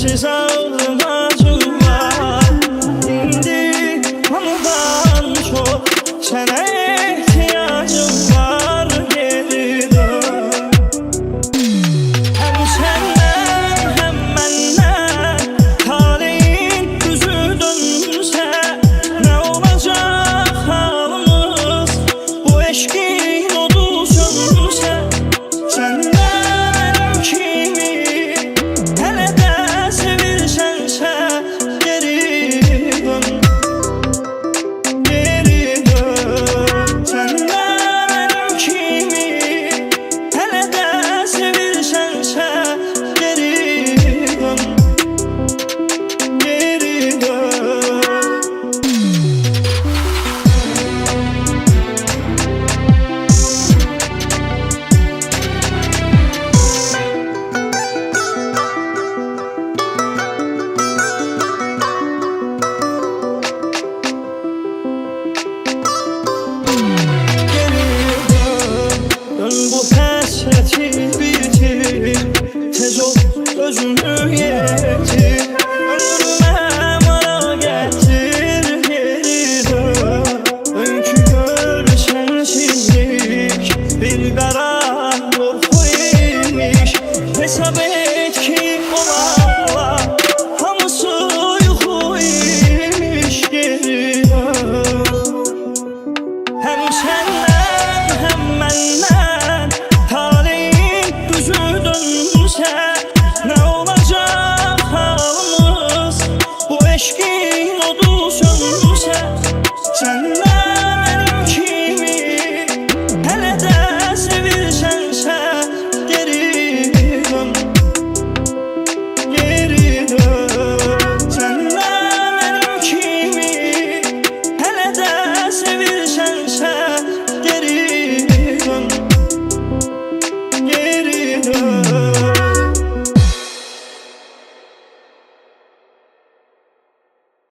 sensiz ağrım acım var. İndi ondan çok sana ihtiyacım var. Geri dön. Hem senden hem benden talehin düzü dönse ne olacak halımız? Bu eşkin odu sönse senden ölüm kimi hele de sevirsense geri dön. Geri dön. Senden ölüm kimi hele de sevirsense geri dön. Geri dön. Dön bu hasreti bitir, tez ol özünü ye.